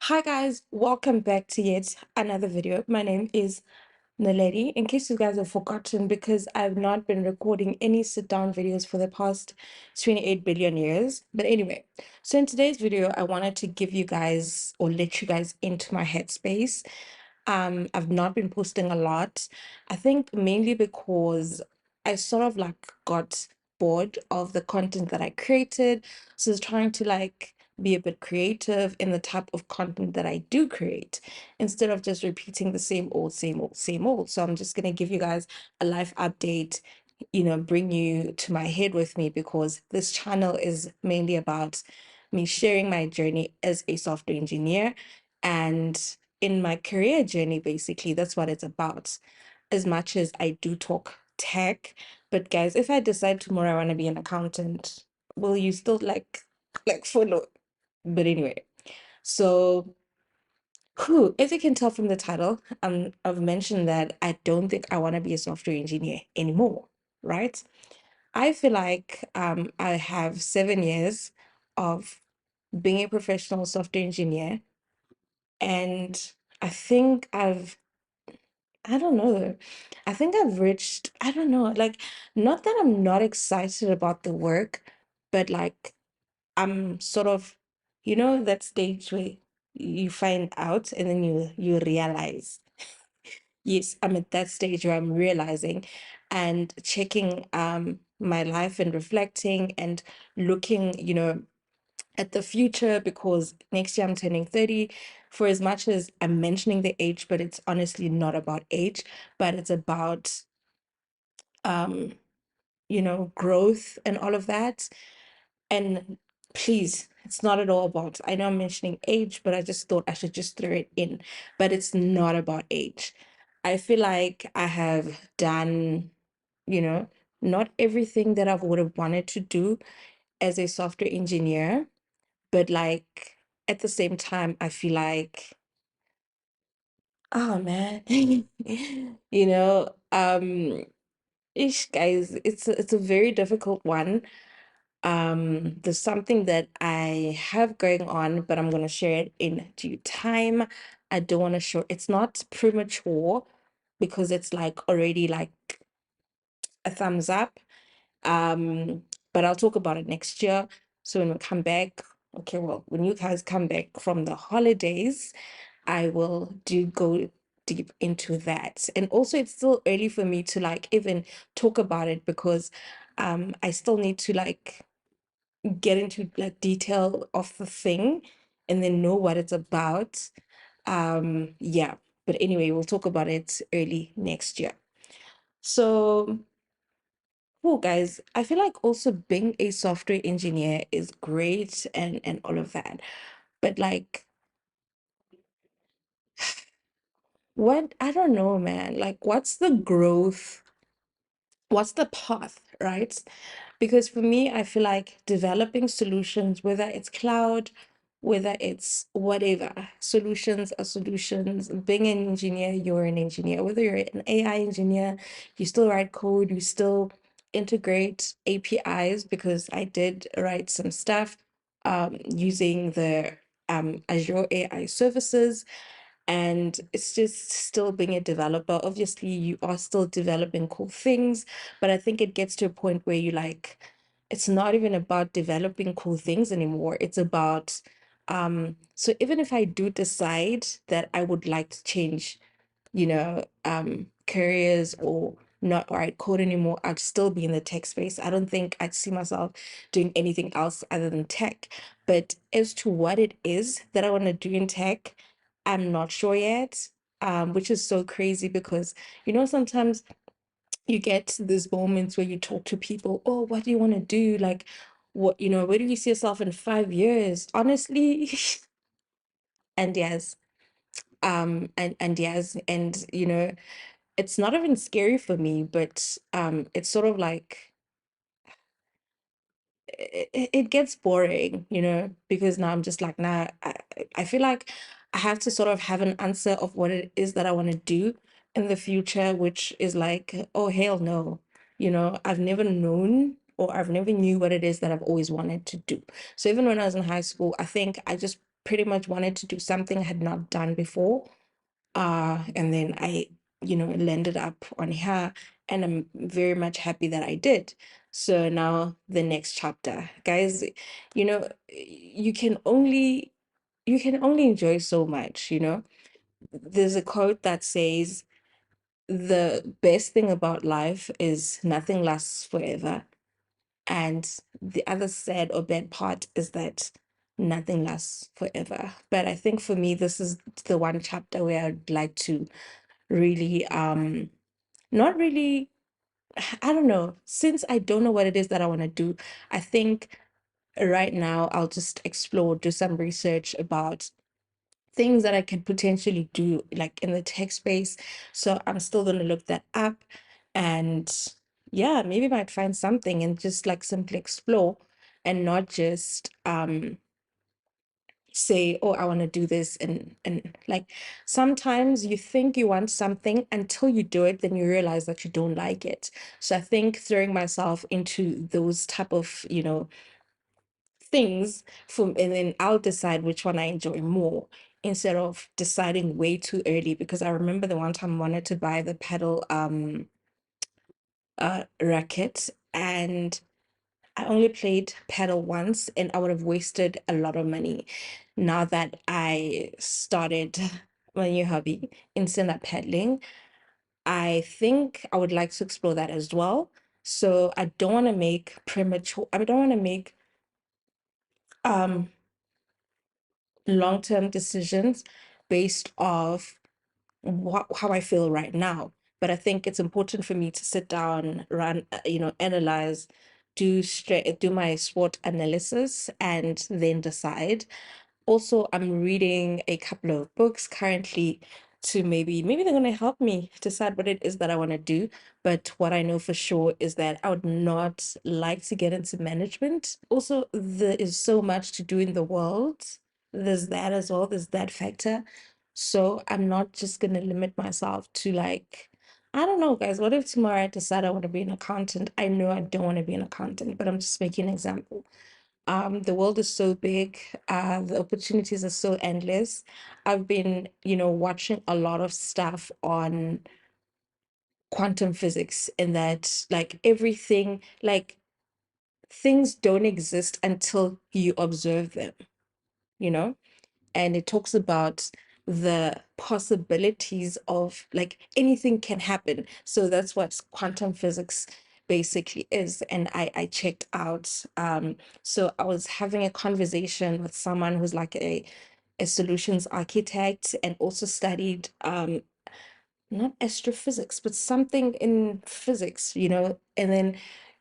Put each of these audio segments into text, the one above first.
Hi guys, welcome back to yet another video. My name is Naledi. In case you guys have forgotten, because I've not been recording any sit-down videos for the past 28 billion years. But anyway, so in today's video, I wanted to give you guys or let you guys into my headspace. I've not been posting a lot. I think mainly because I sort of like got bored of the content that I created. So I was trying to like be a bit creative in the type of content that I do create instead of just repeating the same old, same old, same old. So I'm just gonna give you guys a life update, bring you to my head with me because this channel is mainly about me sharing my journey as a software engineer and in my career journey, basically, that's what it's about. As much as I do talk tech, but guys, if I decide tomorrow I want to be an accountant, will you still like follow? But anyway, so as you can tell from the title, I've mentioned that I don't think I want to be a software engineer anymore, right? I feel like I have 7 years of being a professional software engineer, and I think I don't know. I think I've reached, I don't know, like, not that I'm not excited about the work, but like, I'm sort of, that stage where you find out and then you realize. Yes, I'm at that stage where I'm realizing and checking my life and reflecting and looking, at the future because next year I'm turning 30. For as much as I'm mentioning the age, but it's honestly not about age, but it's about um, growth and all of that. And please, it's not at all about, I know I'm mentioning age, but I just thought I should just throw it in. But it's not about age. I feel like I have done, you know, not everything that I would have wanted to do as a software engineer, but like at the same time, I feel like, oh man, you know, ish guys, it's a very difficult one. There's something that I have going on, but I'm gonna share it in due time. I don't want to show it's not premature because it's like already like a thumbs up. Um, but I'll talk about it next year. So when we come back, okay, well, when you guys come back from the holidays, I will do go deep into that. And also it's still early for me to like even talk about it because I still need to like get into like detail of the thing and then know what it's about. Yeah. But anyway, we'll talk about it early next year. So cool, guys. I feel like also being a software engineer is great and all of that. But like, what I don't know, man. Like, what's the growth? What's the path, right? Because for me, I feel like developing solutions, whether it's cloud, whether it's whatever, solutions are solutions. Being an engineer, you're an engineer. Whether you're an AI engineer, you still write code, you still integrate APIs because I did write some stuff using the Azure AI services, and it's just still being a developer. Obviously you are still developing cool things, but I think it gets to a point where you like it's not even about developing cool things anymore. It's about so even if I do decide that I would like to change, careers or not write code anymore, I'd still be in the tech space. I don't think I'd see myself doing anything else other than tech. But as to what it is that I want to do in tech, I'm not sure yet. Which is so crazy because sometimes you get these moments where you talk to people, oh, what do you want to do? Like, what, where do you see yourself in 5 years? Honestly, and yes, and yes, and it's not even scary for me, but it's sort of like it gets boring, because now I'm just like, nah, I feel like I have to sort of have an answer of what it is that I want to do in the future, which is like, oh, hell no. I've never known or I've never knew what it is that I've always wanted to do. So even when I was in high school, I think I just pretty much wanted to do something I had not done before. And then I, landed up on here, and I'm very much happy that I did. So now the next chapter, guys, you can only enjoy so much, There's a quote that says, the best thing about life is nothing lasts forever. And the other sad or bad part is that nothing lasts forever. But I think for me, this is the one chapter where I'd like to really, not really, I don't know, since I don't know what it is that I want to do, I think right now I'll just explore, do some research about things that I could potentially do like in the tech space. So I'm still going to look that up, and yeah, maybe might find something and just like simply explore, and not just say, oh, I want to do this, and like sometimes you think you want something until you do it, then you realize that you don't like it. So I think throwing myself into those type of, things from, and then I'll decide which one I enjoy more, instead of deciding way too early. Because I remember the one time I wanted to buy the pedal racket, and I only played pedal once, and I would have wasted a lot of money. Now that I started my new hobby in stand-up paddling, I think I would like to explore that as well. So I don't want to make premature, I don't want to make um long-term decisions based off how I feel right now. But I think it's important for me to sit down, run, analyze, do my SWOT analysis, and then decide. Also, I'm reading a couple of books currently to maybe they're going to help me decide what it is that I want to do. But what I know for sure is that I would not like to get into management. Also, there is so much to do in the world. There's that as well, there's that factor. So I'm not just going to limit myself to like, I don't know, guys. What if tomorrow I decide I want to be an accountant? I know I don't want to be an accountant, but I'm just making an example. The world is so big, the opportunities are so endless. I've been, watching a lot of stuff on quantum physics, and that like everything, like things don't exist until you observe them, you know? And it talks about the possibilities of like anything can happen. So that's what quantum physics basically is. And I checked out, so I was having a conversation with someone who's like a solutions architect, and also studied not astrophysics, but something in physics, and then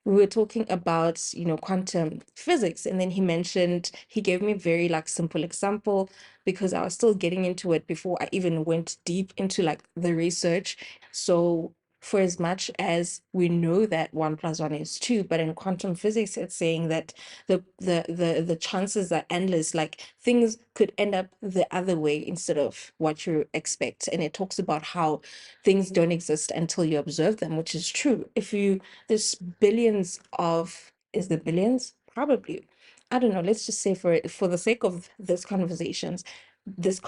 we were talking about, quantum physics. And then he gave me a very like simple example, because I was still getting into it before I even went deep into like the research. So for as much as we know that 1 + 1 is 2, but in quantum physics, it's saying that the chances are endless. Like things could end up the other way instead of what you expect. And it talks about how things don't exist until you observe them, which is true. If you There's billions of, is there billions? Probably. I don't know. Let's just say, for the sake of this conversation, there's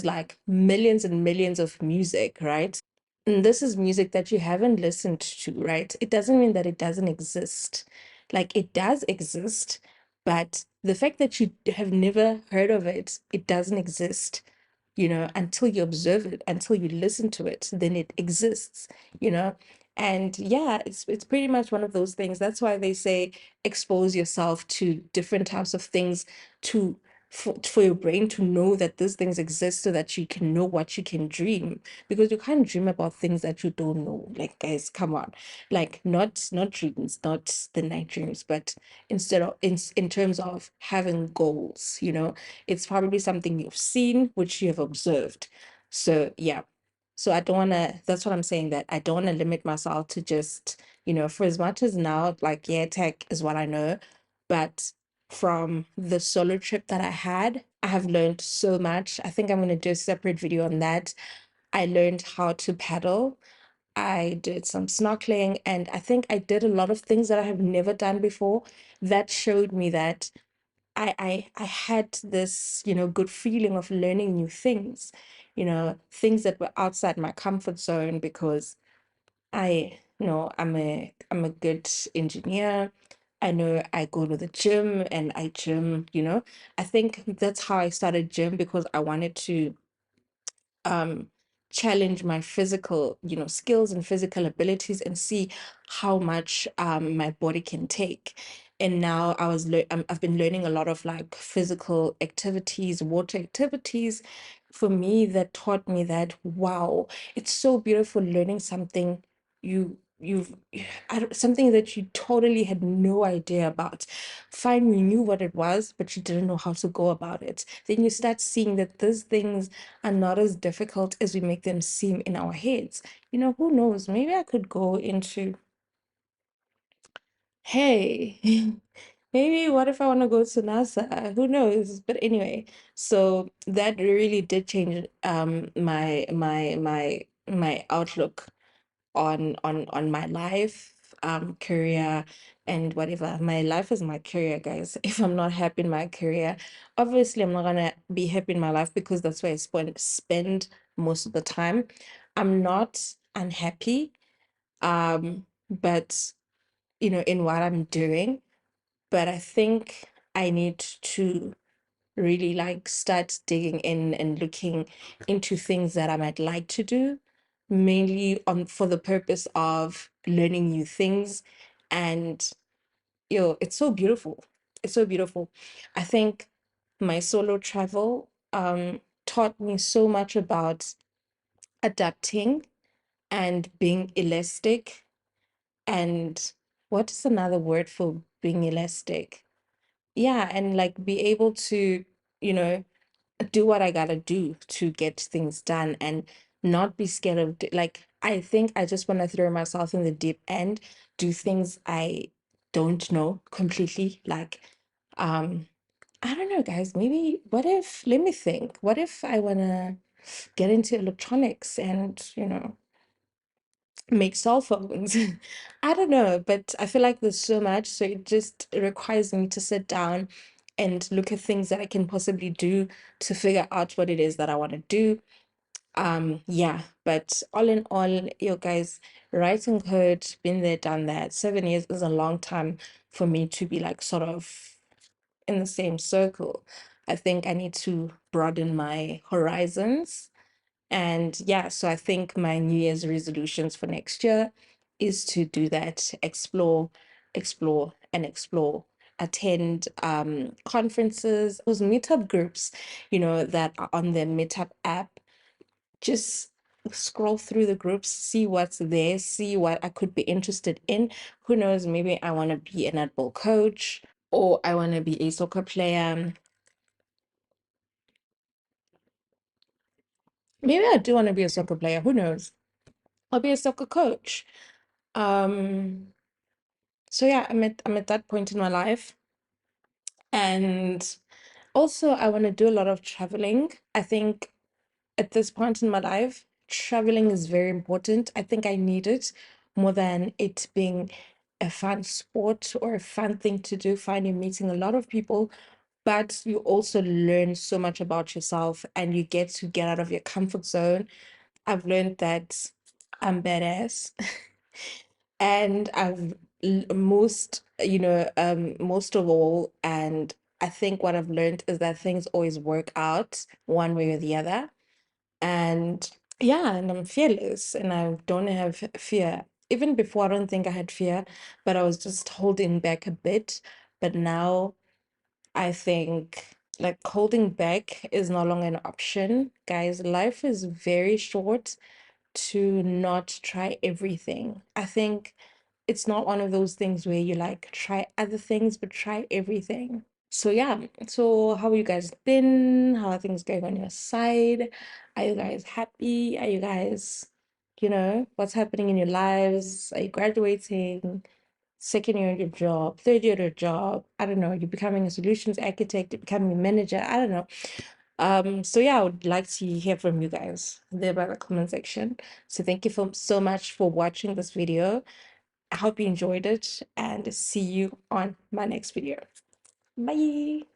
like millions and millions of music, right? And this is music that you haven't listened to, right? It doesn't mean that it doesn't exist. Like it does exist, but the fact that you have never heard of it, it doesn't exist, until you observe it, until you listen to it, then it exists, you know. And yeah, it's pretty much one of those things. That's why they say expose yourself to different types of things, to for your brain to know that these things exist, so that you can know what you can dream. Because you can't dream about things that you don't know. Like, guys, come on. Like, not dreams, not the night dreams, but instead of in terms of having goals, it's probably something you've seen, which you have observed. So yeah. So I don't want to, that's what I'm saying, that I don't want to limit myself to just, for as much as now, like, yeah, tech is what I know, but from the solo trip that I had, I have learned so much. I think I'm going to do a separate video on that. I learned how to paddle. I did some snorkeling, and I think I did a lot of things that I have never done before. That showed me that I had this, good feeling of learning new things, things that were outside my comfort zone because I'm a good engineer. I know I go to the gym and I gym, I think that's how I started gym because I wanted to um challenge my physical skills and physical abilities and see how much my body can take. And now I've been learning a lot of like physical activities, water activities for me, that taught me that wow, it's so beautiful learning something you've something that you totally had no idea about. Fine, you knew what it was, but you didn't know how to go about it. Then you start seeing that these things are not as difficult as we make them seem in our heads. Who knows? Maybe I could go into, hey, maybe what if I want to go to NASA? Who knows? But anyway, so that really did change my outlook on my life, career, and whatever. My life is my career, guys. If I'm not happy in my career, obviously I'm not gonna be happy in my life because that's where I spend most of the time. I'm not unhappy, but in what I'm doing. But I think I need to really like start digging in and looking into things that I might like to do, mainly on for the purpose of learning new things. And it's so beautiful. It's so beautiful. I think my solo travel taught me so much about adapting and being elastic. And what is another word for being elastic? Yeah, and like be able to, you know, do what I gotta do to get things done and not be scared of like I think I just want to throw myself in the deep end, do things I don't know completely. Like, um, I don't know, guys. Maybe what if, let me think, what if I wanna get into electronics and, make cell phones? I don't know, but I feel like there's so much, so it requires me to sit down and look at things that I can possibly do to figure out what it is that I want to do. Yeah, but all in all, you guys, writing code, been there, done that. 7 years is a long time for me to be like sort of in the same circle. I think I need to broaden my horizons. And yeah, so I think my New Year's resolutions for next year is to do that, explore, and explore. Attend conferences, those meetup groups, that are on the meetup app. Just scroll through the groups, see what's there, see what I could be interested in. Who knows, maybe I want to be a netball coach or I want to be a soccer player. Maybe I do want to be a soccer player. Who knows? I'll be a soccer coach. Um, so yeah, I'm at that point in my life. And also I want to do a lot of traveling. I think at this point in my life, traveling is very important. I think I need it more than it being a fun sport or a fun thing to do. Fine, you're meeting a lot of people, but you also learn so much about yourself and you get to get out of your comfort zone. I've learned that I'm badass. And most of all, and I think what I've learned is that things always work out one way or the other. And yeah, and I'm fearless and I don't have fear. Even before, I don't think I had fear, but I was just holding back a bit. But now I think like holding back is no longer an option. Guys, life is very short to not try everything. I think it's not one of those things where you like try other things, but try everything. So yeah, so how you guys been? How are things going on your side? Are you guys happy? Are you guys, what's happening in your lives? Are you graduating? Second year of your job, third year of your job? I don't know. You're becoming a solutions architect, you're becoming a manager. I don't know. So yeah, I would like to hear from you guys there by the comment section. So thank you so much for watching this video. I hope you enjoyed it and see you on my next video. Bye.